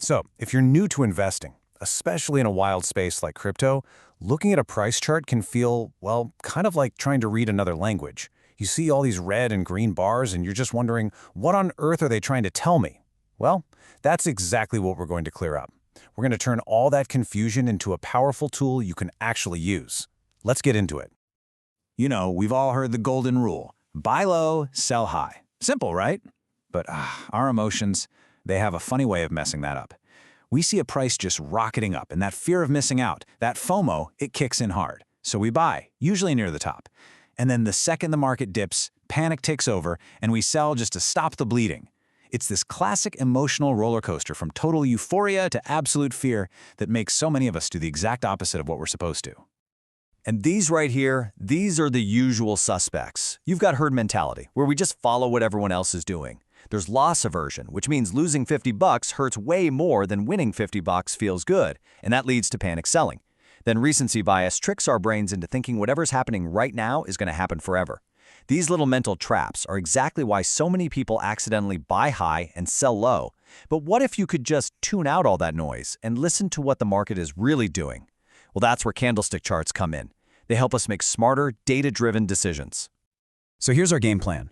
So, if you're new to investing, especially in a wild space like crypto, looking at a price chart can feel, well, kind of like trying to read another language. You see all these red and green bars and you're just wondering, what on earth are they trying to tell me? Well, that's exactly what we're going to clear up. We're going to turn all that confusion into a powerful tool you can actually use. Let's get into it. You know, we've all heard the golden rule. Buy low, sell high. Simple, right? But our emotions, they have a funny way of messing that up. We see a price just rocketing up, and that fear of missing out, that FOMO, it kicks in hard. So we buy, usually near the top. And then the second the market dips, panic takes over, and we sell just to stop the bleeding. It's this classic emotional roller coaster from total euphoria to absolute fear that makes so many of us do the exact opposite of what we're supposed to. And these right here, these are the usual suspects. You've got herd mentality, where we just follow what everyone else is doing. There's loss aversion, which means losing 50 bucks hurts way more than winning 50 bucks feels good, and that leads to panic selling. Then recency bias tricks our brains into thinking whatever's happening right now is going to happen forever. These little mental traps are exactly why so many people accidentally buy high and sell low. But what if you could just tune out all that noise and listen to what the market is really doing? Well, that's where candlestick charts come in. They help us make smarter, data-driven decisions. So here's our game plan.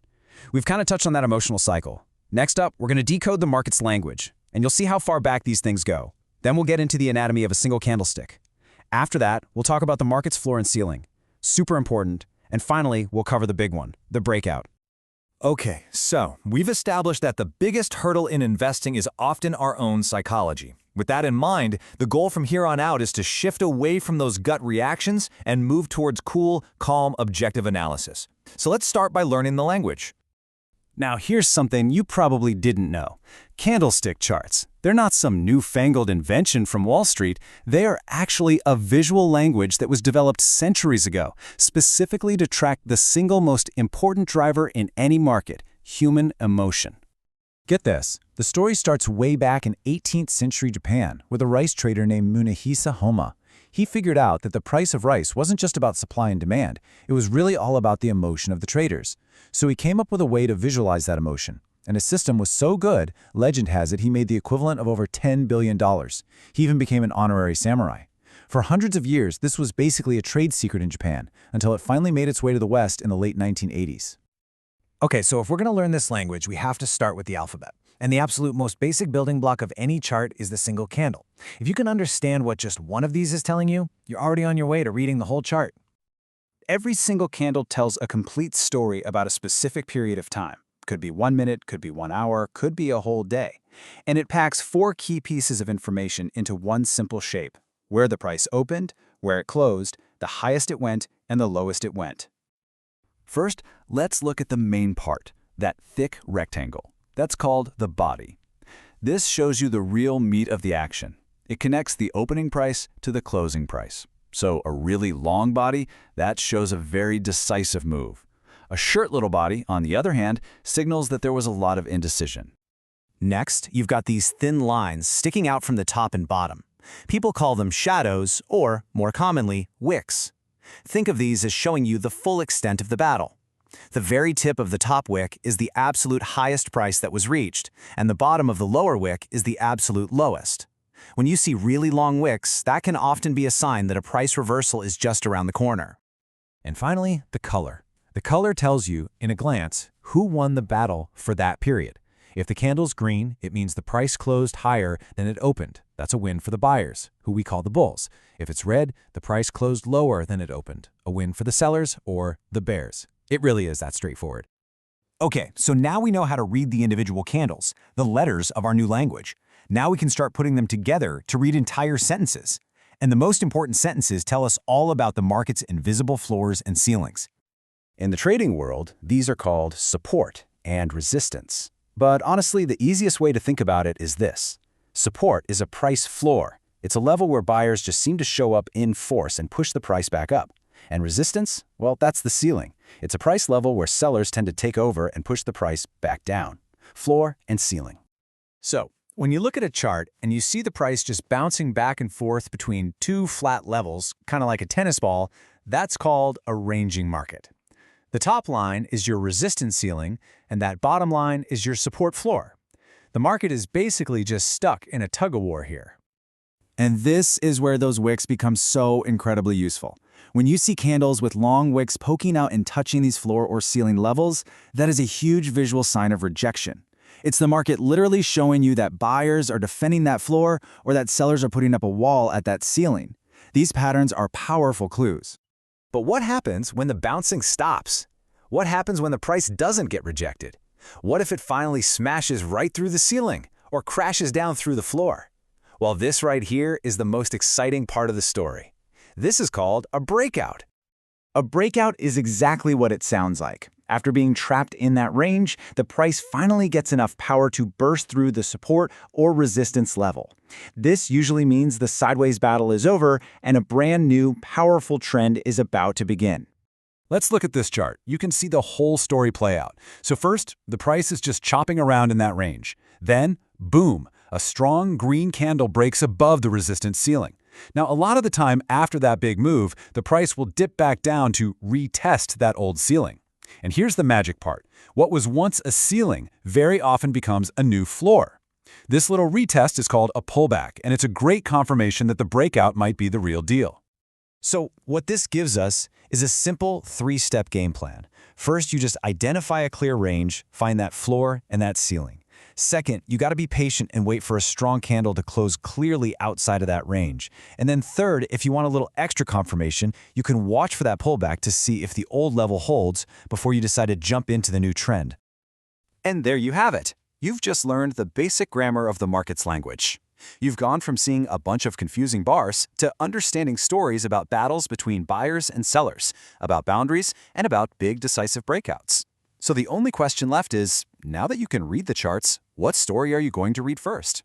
We've kind of touched on that emotional cycle. Next up, we're going to decode the market's language, and you'll see how far back these things go. Then we'll get into the anatomy of a single candlestick. After that, we'll talk about the market's floor and ceiling. Super important. And finally, we'll cover the big one, the breakout. Okay, so we've established that the biggest hurdle in investing is often our own psychology. With that in mind, the goal from here on out is to shift away from those gut reactions and move towards cool, calm, objective analysis. So let's start by learning the language. Now here's something you probably didn't know. Candlestick charts. They're not some newfangled invention from Wall Street. They are actually a visual language that was developed centuries ago, specifically to track the single most important driver in any market, human emotion. Get this, the story starts way back in 18th century Japan with a rice trader named Munehisa Homa. He figured out that the price of rice wasn't just about supply and demand, it was really all about the emotion of the traders. So he came up with a way to visualize that emotion. And his system was so good, legend has it he made the equivalent of over $10 billion. He even became an honorary samurai. For hundreds of years, this was basically a trade secret in Japan, until it finally made its way to the West in the late 1980s. Okay, so if we're going to learn this language, we have to start with the alphabet. And the absolute most basic building block of any chart is the single candle. If you can understand what just one of these is telling you, you're already on your way to reading the whole chart. Every single candle tells a complete story about a specific period of time. Could be 1 minute, could be 1 hour, could be a whole day. And it packs 4 key pieces of information into one simple shape: where the price opened, where it closed, the highest it went, and the lowest it went. First, let's look at the main part, that thick rectangle. That's called the body. This shows you the real meat of the action. It connects the opening price to the closing price. So a really long body, that shows a very decisive move. A short little body, on the other hand, signals that there was a lot of indecision. Next, you've got these thin lines sticking out from the top and bottom. People call them shadows, or, more commonly, wicks. Think of these as showing you the full extent of the battle. The very tip of the top wick is the absolute highest price that was reached, and the bottom of the lower wick is the absolute lowest. When you see really long wicks, that can often be a sign that a price reversal is just around the corner. And finally, the color. The color tells you, in a glance, who won the battle for that period. If the candle's green, it means the price closed higher than it opened. That's a win for the buyers, who we call the bulls. If it's red, the price closed lower than it opened. A win for the sellers, or the bears. It really is that straightforward. Okay, so now we know how to read the individual candles, the letters of our new language. Now we can start putting them together to read entire sentences. And the most important sentences tell us all about the market's invisible floors and ceilings. In the trading world, these are called support and resistance. But honestly, the easiest way to think about it is this. Support is a price floor. It's a level where buyers just seem to show up in force and push the price back up. And resistance? Well, that's the ceiling. It's a price level where sellers tend to take over and push the price back down. Floor and ceiling. So, when you look at a chart and you see the price just bouncing back and forth between two flat levels, kind of like a tennis ball, that's called a ranging market. The top line is your resistance ceiling, and that bottom line is your support floor. The market is basically just stuck in a tug-of-war here. And this is where those wicks become so incredibly useful. When you see candles with long wicks poking out and touching these floor or ceiling levels, that is a huge visual sign of rejection. It's the market literally showing you that buyers are defending that floor or that sellers are putting up a wall at that ceiling. These patterns are powerful clues. But what happens when the bouncing stops? What happens when the price doesn't get rejected? What if it finally smashes right through the ceiling or crashes down through the floor? Well, this right here is the most exciting part of the story. This is called a breakout. A breakout is exactly what it sounds like. After being trapped in that range, the price finally gets enough power to burst through the support or resistance level. This usually means the sideways battle is over and a brand new, powerful trend is about to begin. Let's look at this chart. You can see the whole story play out. So first, the price is just chopping around in that range. Then, boom, a strong green candle breaks above the resistance ceiling. Now, a lot of the time after that big move, the price will dip back down to retest that old ceiling. And here's the magic part. What was once a ceiling very often becomes a new floor. This little retest is called a pullback, and it's a great confirmation that the breakout might be the real deal. So what this gives us is a simple three-step game plan. First, you just identify a clear range, find that floor and that ceiling. Second, you got to be patient and wait for a strong candle to close clearly outside of that range. And then third, if you want a little extra confirmation, you can watch for that pullback to see if the old level holds before you decide to jump into the new trend. And there you have it. You've just learned the basic grammar of the market's language. You've gone from seeing a bunch of confusing bars to understanding stories about battles between buyers and sellers, about boundaries, and about big decisive breakouts. So the only question left is, now that you can read the charts, what story are you going to read first?